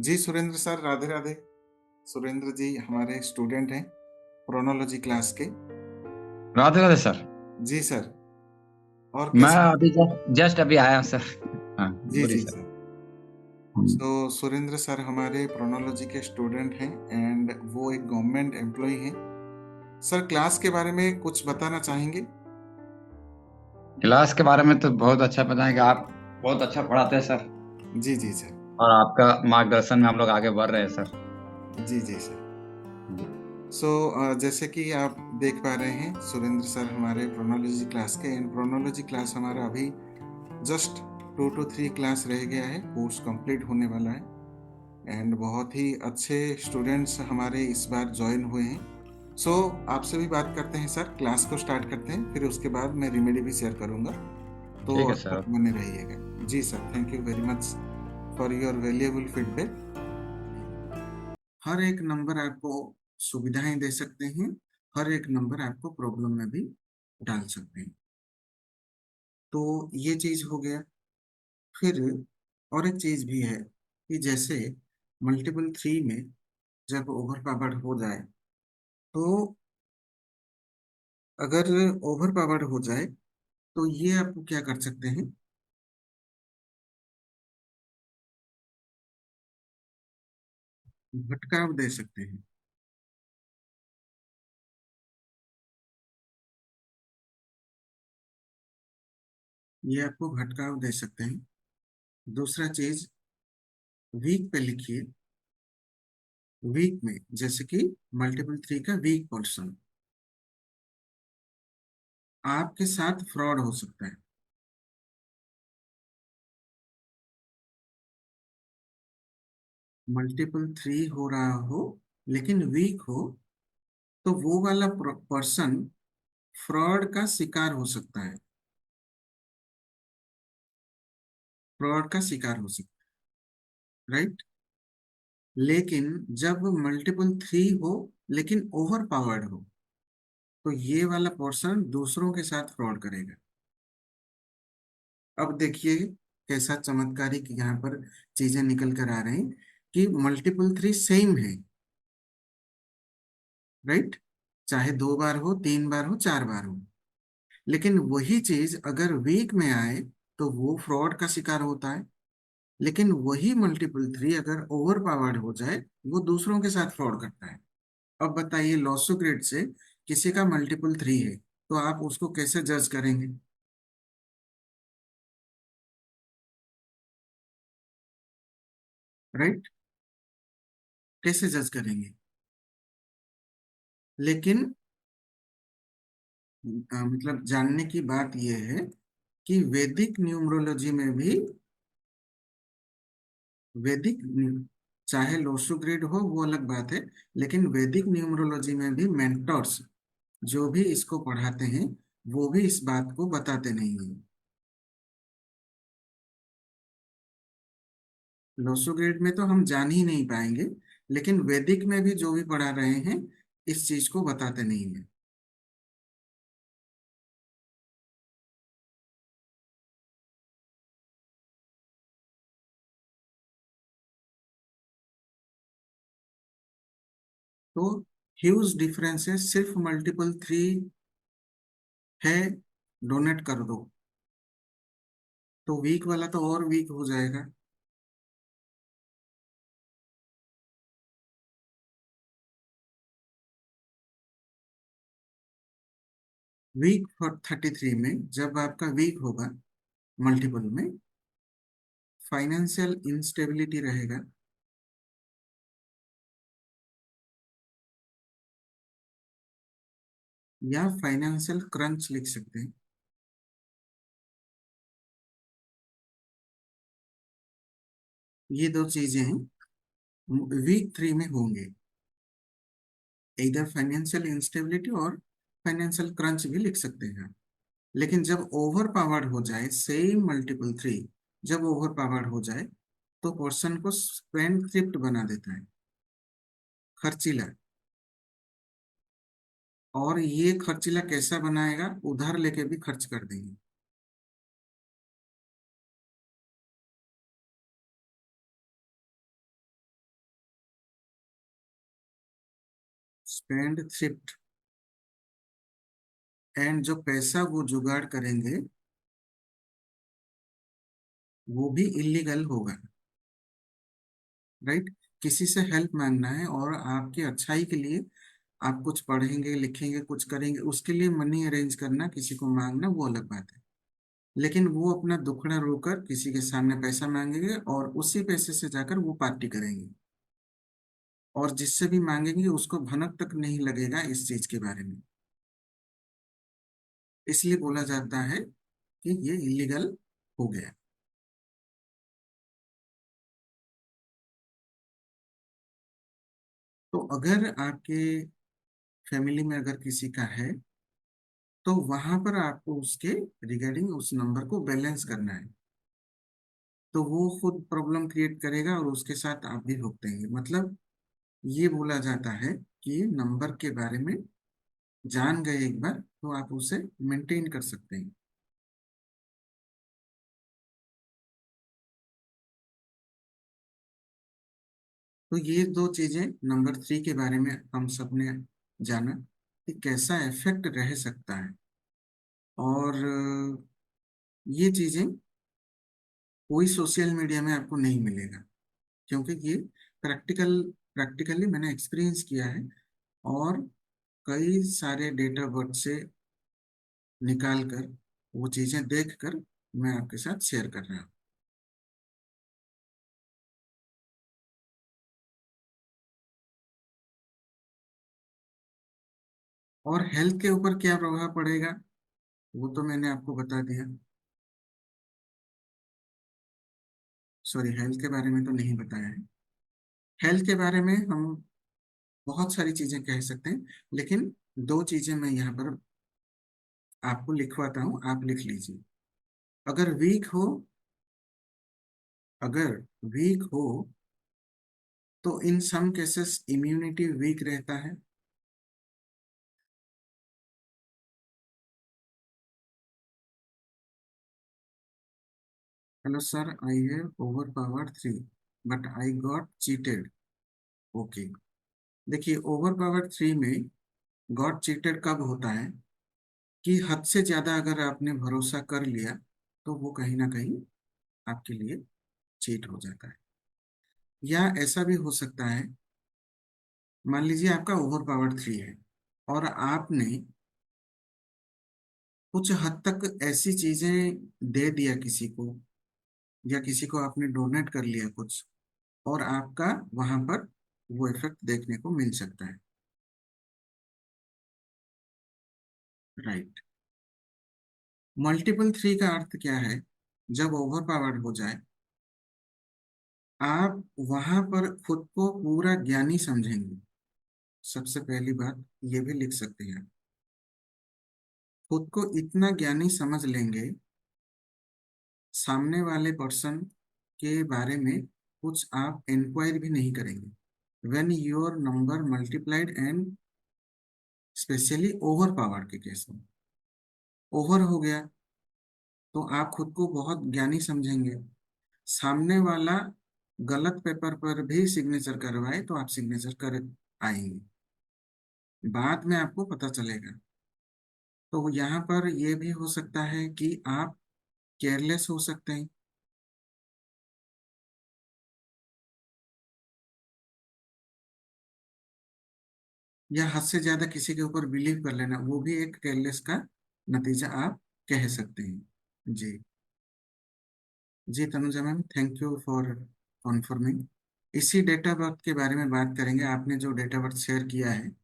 जी Surendra sir, Radhe Radhe. Surendra जी हमारे student हैं प्रोनोलॉजी class के। राधे राधे सर। जी सर। और मैं कैसे हैं? अभी जस्ट अभी आया सर। हाँ, जी बोलिए जी सर। सर। हम्म। सो सुरेंद्र सर हमारे प्रोनोलॉजी के स्टूडेंट हैं एंड वो एक गवर्नमेंट एम्प्लॉय हैं। सर क्लास के बारे में कुछ बताना चाहेंगे? क्लास के बारे में तो बहुत अच्छा पता है कि आप बहुत अच्छा पढ़ाते हैं सर। जी जी सर। और आपका मार्गदर्शन में हम लोग आगे बढ़ रहे हैं सर। जी जी सर। सो जैसे कि आप देख पा रहे हैं सुरेंद्र सर हमारे प्रोनोलॉजी क्लास के एंड प्रोनोलॉजी क्लास हमारा अभी जस्ट 2 to 3 क्लास रह गया है, कोर्स कंप्लीट होने वाला है एंड बहुत ही अच्छे स्टूडेंट्स हमारे इस बार ज्वाइन हुए हैं। सो आपसे भी बात करते हैं सर, क्लास को स्टार्ट करते हैं, फिर उसके बाद मैं रिमेडी भी शेयर करूंगा, तो ठीक है अब सर। तक बने रहिएगा। जी sir, thank you very much for your valuable feedback. हर एक नंबर आपको सुविधाएं दे सकते हैं, हर एक नंबर आपको प्रॉब्लम में भी डाल सकते हैं। तो ये चीज हो गया। फिर और एक चीज भी है कि जैसे मल्टीपल थ्री में जब ओवर पावर्ड हो जाए, तो अगर ओवर पावर्ड हो जाए तो ये आप क्या कर सकते हैं, भटकाव दे सकते हैं। ये आपको भटकाव दे सकते हैं। दूसरा चीज, वीक पे लिखिए। वीक में जैसे कि मल्टीपल थ्री का वीक पोर्शन, आपके साथ फ्रॉड हो सकता है। मल्टीपल थ्री हो रहा हो लेकिन वीक हो, तो वो वाला पर्सन फ्रॉड का शिकार हो सकता है। फ्रॉड का शिकार हो सकता है, राइट। लेकिन जब मल्टीपल थ्री हो लेकिन ओवर पावर्ड हो, तो ये वाला पर्सन दूसरों के साथ फ्रॉड करेगा। अब देखिए कैसा चमत्कारिक यहाँ पर चीजें निकल कर आ रही हैं कि मल्टीपल थ्री सेम है, राइट। चाहे 2 बार हो, 3 बार हो, 4 बार हो, लेकिन वही चीज अगर वीक में आए तो वो फ्रॉड का शिकार होता है। लेकिन वही मल्टीपल थ्री अगर ओवर पावर्ड हो जाए, वो दूसरों के साथ फ्रॉड करता है। अब बताइए लॉसोग्रेड से किसी का मल्टीपल थ्री है, तो आप उसको कैसे जज करेंगे, राइट। कैसे जज करेंगे? लेकिन मतलब जानने की बात यह है कि वैदिक न्यूमरोलॉजी में भी, वैदिक चाहे लोसोग्रिड हो वो अलग बात है, लेकिन वैदिक न्यूमरोलॉजी में भी मेंटर्स जो भी इसको पढ़ाते हैं वो भी इस बात को बताते नहीं हैं। लोसोग्रिड में तो हम जान ही नहीं पाएंगे, लेकिन वैदिक में भी जो भी पढ़ा रहे हैं इस चीज को बताते नहीं हैं। तो ह्यूज डिफरेंसेस, सिर्फ मल्टीपल थ्री है, डोनेट कर दो, तो वीक वाला तो और वीक हो जाएगा। वीक फॉर 33 में जब आपका वीक होगा मल्टीपल में, फाइनेंशियल इंस्टेबिलिटी रहेगा, या फाइनेंशियल क्रंच लिख सकते हैं। ये दो चीजें हैं वीक थ्री में होंगे, इधर फाइनेंशियल इंस्टेबिलिटी और फाइनेंशियल क्रंच भी लिख सकते हैं। लेकिन जब ओवर पावर्ड हो जाए सेम मल्टीपल थ्री, जब ओवर पावर्ड हो जाए तो पर्सन को स्पेंड थ्रिफ्ट बना देता है, खर्चीला। और ये खर्चीला कैसा बनाएगा, उधार लेके भी खर्च कर देंगे। स्पेंड थ्रिफ्ट, एंड जो पैसा वो जुगाड़ करेंगे वो भी इलीगल होगा। राइट। किसी से हेल्प मांगना है और आपकी अच्छाई के लिए आप कुछ पढ़ेंगे लिखेंगे कुछ करेंगे, उसके लिए मनी अरेंज करना, किसी को मांगना, वो अलग बात है। लेकिन वो अपना दुखड़ा रोकर किसी के सामने पैसा मांगेंगे और उसी पैसे से जाकर वो पार्टी करेंगे, और जिससे भी मांगेंगे उसको भनक तक नहीं लगेगा इस चीज के बारे में। इसलिए बोला जाता है कि ये इलीगल हो गया। तो अगर आपके फैमिली में अगर किसी का है, तो वहां पर आपको उसके रिगार्डिंग उस नंबर को बैलेंस करना है। तो वो खुद प्रॉब्लम क्रिएट करेगा और उसके साथ आप भी भुगतेंगे। मतलब ये बोला जाता है कि नंबर के बारे में जान गए एक बार तो आप उसे मेंटेन कर सकते हैं। तो ये दो चीजें नंबर 3 के बारे में हम सब ने जाना कि कैसा इफेक्ट रह सकता है। और ये चीजें कोई सोशल मीडिया में आपको नहीं मिलेगा, क्योंकि ये प्रैक्टिकली मैंने एक्सपीरियंस किया है, और कई सारे डेटा बर्थ से निकाल कर वो चीजें देख कर मैं आपके साथ शेयर कर रहा हूँ। और हेल्थ के ऊपर क्या प्रभाव पड़ेगा वो तो मैंने आपको बता दिया। सॉरी, हेल्थ के बारे में तो नहीं बताया है। हेल्थ के बारे में हम बहुत सारी चीजें कह सकते हैं, लेकिन दो चीजें मैं यहाँ पर आपको लिखवाता हूँ, आप लिख लीजिए। अगर वीक हो, अगर वीक हो तो इन सम केसेस इम्यूनिटी वीक रहता है। Hello sir, I have over power 3 but I got cheated. Okay. देखिए, ओवर पावर 3 में गॉट चीटेड कब होता है कि हद से ज्यादा अगर आपने भरोसा कर लिया तो वो कहीं ना कहीं आपके लिए चीट हो जाता है। या ऐसा भी हो सकता है, मान लीजिए आपका ओवर पावर 3 है और आपने कुछ हद तक ऐसी चीजें दे दिया किसी को, या किसी को आपने डोनेट कर लिया कुछ, और आपका वहां पर वो इफेक्ट देखने को मिल सकता है। राइट। मल्टीपल 3 का अर्थ क्या है? जब ओवर पावर्ड हो जाए, आप वहां पर खुद को पूरा ज्ञानी समझेंगे। सबसे पहली बात ये भी लिख सकते हैं, खुद को इतना ज्ञानी समझ लेंगे, सामने वाले पर्सन के बारे में कुछ आप इंक्वायरी भी नहीं करेंगे। When your number multiplied and specially over power के केस में ओवर हो गया, तो आप खुद को बहुत ज्ञानी समझेंगे। सामने वाला गलत पेपर पर भी सिग्नेचर करवाए तो आप सिग्नेचर कर आएंगे, बाद में आपको पता चलेगा। तो यहाँ पर यह भी हो सकता है कि आप केयरलेस हो सकते हैं, या हद से ज्यादा किसी के ऊपर बिलीव कर लेना, वो भी एक केयरलेस का नतीजा आप कह सकते हैं। जी। जी Tanuja ma'am, thank you for confirming. इसी डेट ऑफ बर्थ के बारे में बात करेंगे, आपने जो डेट ऑफ बर्थ शेयर किया है।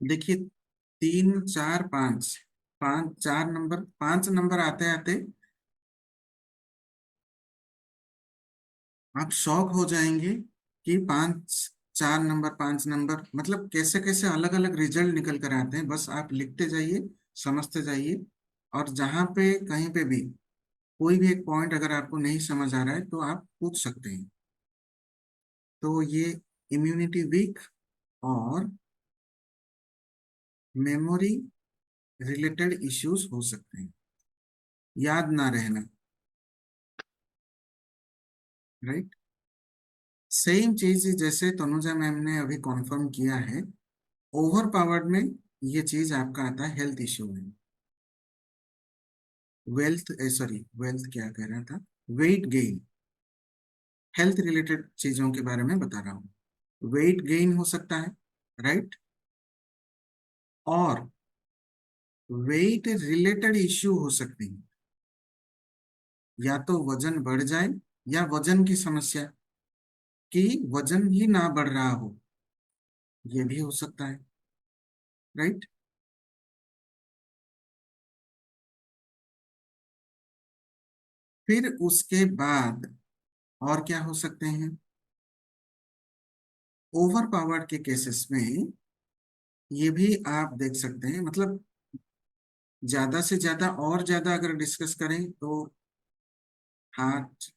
देखिए, 3 4 5, 5 4 नंबर, 5 नंबर आते आते आप शॉक हो जाएंगे कि 5 4 नंबर 5 नंबर, मतलब कैसे कैसे अलग अलग रिजल्ट निकल कर आते हैं। बस आप लिखते जाइए, समझते जाइए, और जहाँ पे कहीं पे भी कोई भी एक पॉइंट अगर आपको नहीं समझ आ रहा है तो आप पूछ सकते हैं। तो ये इम्यूनिटी वीक और मेमोरी रिलेटेड इश्यूज हो सकते हैं, याद ना रहना। राइट। सेम चीज जैसे तनुजा मैम ने अभी कॉन्फर्म किया है, ओवर पावर्ड में ये चीज आपका आता है हेल्थ इश्यू में। वेल्थ, सॉरी वेल्थ क्या कह रहा था, वेट गेन, हेल्थ रिलेटेड चीजों के बारे में बता रहा हूँ। वेट गेन हो सकता है, राइट, और वेट रिलेटेड इश्यू हो सकते हैं, या तो वजन बढ़ जाए या वजन की समस्या, कि वजन ही ना बढ़ रहा हो, ये भी हो सकता है, राइट। फिर उसके बाद और क्या हो सकते हैं, ओवर पावर्ड के केसेस में ये भी आप देख सकते हैं, मतलब ज्यादा से ज्यादा और ज्यादा अगर डिस्कस करें तो हार्ट,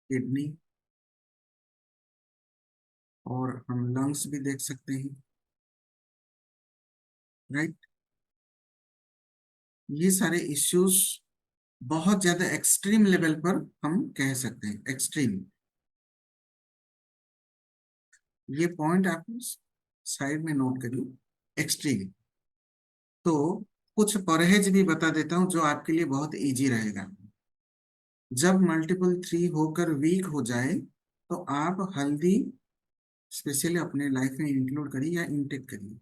किडनी, और हम लंग्स भी देख सकते हैं, राइट। ये सारे इश्यूज बहुत ज्यादा एक्सट्रीम लेवल पर हम कह सकते हैं, एक्सट्रीम। ये पॉइंट आप साइड में नोट करिए, एक्सट्रीम। तो कुछ परहेज भी बता देता हूं जो आपके लिए बहुत इजी रहेगा। जब मल्टीपल 3 होकर वीक हो जाए तो आप हल्दी स्पेशली अपने लाइफ में इंक्लूड करिए या इंटेक करिए,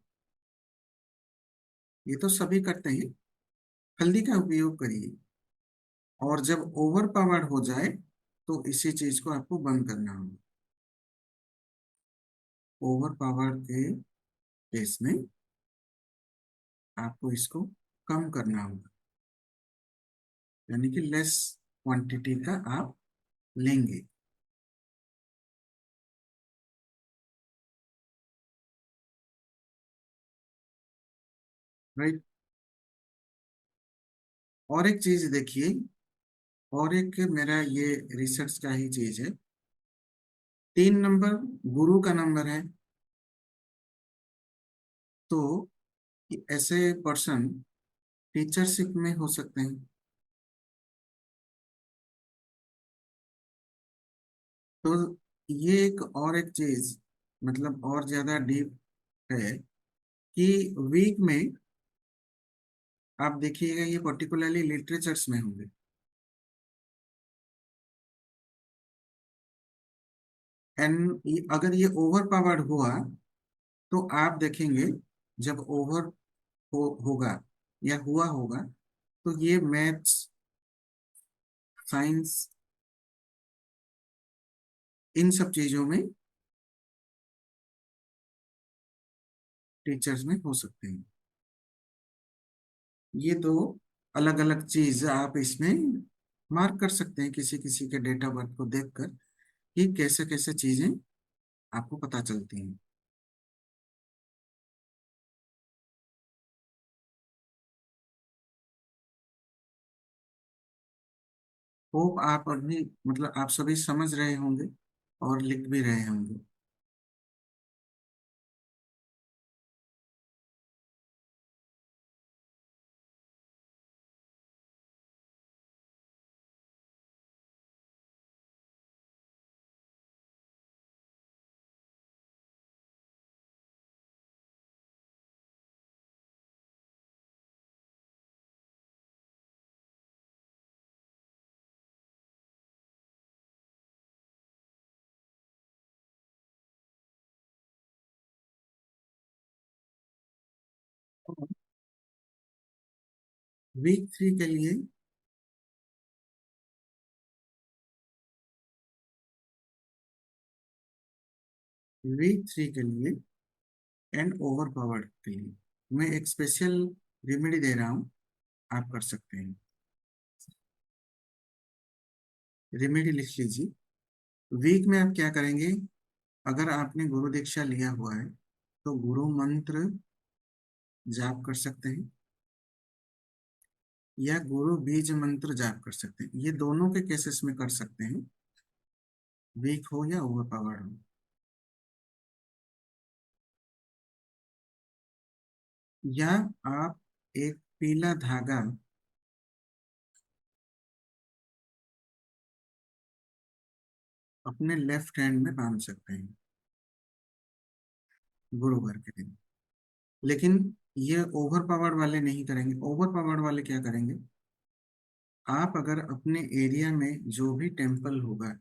ये तो सभी करते हैं, हल्दी का उपयोग करिए। और जब ओवर पावर्ड हो जाए तो इसी चीज को आपको बंद करना होगा। ओवर पावर्ड के केस में आपको इसको कम करना होगा, यानी कि लेस क्वांटिटी का आप लेंगे, राइट। और एक चीज देखिए, और एक मेरा ये रिसर्च का ही चीज है, 3 नंबर गुरु का नंबर है, तो ऐसे पर्सन टीचरशिप में हो सकते हैं। तो ये एक और एक चीज, मतलब और ज्यादा डीप है, कि वीक में आप देखिएगा ये पर्टिकुलरली लिटरेचर्स में होंगे, एंड अगर ये ओवर पावर्ड हुआ तो आप देखेंगे, जब ओवर होगा या हुआ होगा तो ये मैथ्स, साइंस, इन सब चीजों में टीचर्स में हो सकते हैं। ये दो अलग अलग चीज आप इसमें मार्क कर सकते हैं किसी किसी के डेट ऑफ बर्थ को देखकर, कि कैसे कैसे चीजें आपको पता चलती हैं। होप आप अभी, मतलब आप सभी समझ रहे होंगे और लिख भी रहे होंगे। वीक 3 के लिए, वीक 3 के लिए एंड ओवर पावर्ड के लिए मैं एक स्पेशल रेमेडी दे रहा हूँ, आप कर सकते हैं। रेमेडी लिख लीजिए। वीक में आप क्या करेंगे, अगर आपने गुरु दीक्षा लिया हुआ है तो गुरु मंत्र जाप कर सकते हैं, या गुरु बीज मंत्र जाप कर सकते हैं, ये दोनों के केसेस में कर सकते हैं, वीक हो या ओवर पावर्ड हो। या आप एक पीला धागा अपने लेफ्ट हैंड में बांध सकते हैं गुरुवार के दिन। लेकिन ये ओवर पावर्ड वाले नहीं करेंगे। ओवर पावर्ड वाले क्या करेंगे, आप अगर अपने एरिया में जो भी टेम्पल होगा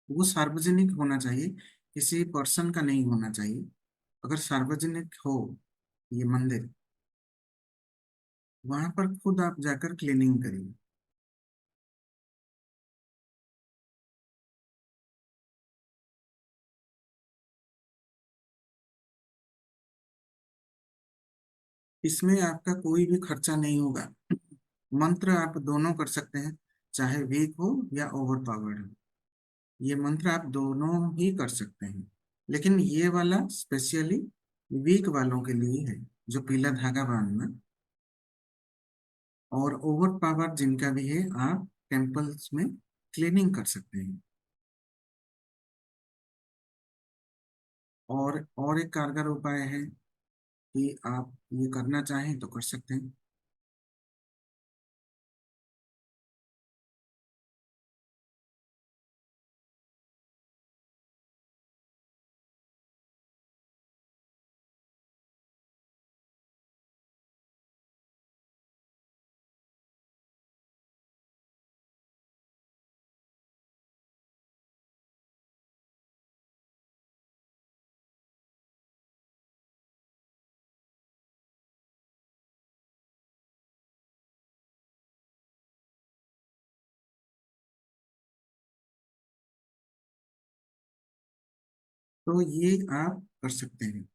वो सार्वजनिक होना चाहिए, किसी पर्सन का नहीं होना चाहिए। अगर सार्वजनिक हो ये मंदिर, वहां पर खुद आप जाकर क्लीनिंग करिए। इसमें आपका कोई भी खर्चा नहीं होगा। मंत्र आप दोनों कर सकते हैं, चाहे वीक हो या ओवर पावर्ड हो। ये मंत्र आप दोनों ही कर सकते हैं, लेकिन ये वाला स्पेशली वीक वालों के लिए है, जो पीला धागा बांधना। और ओवर पावर जिनका भी है, आप टेम्पल्स में क्लीनिंग कर सकते हैं। और एक कारगर उपाय है कि आप ये करना चाहें तो कर सकते हैं। तो ये आप कर सकते हैं।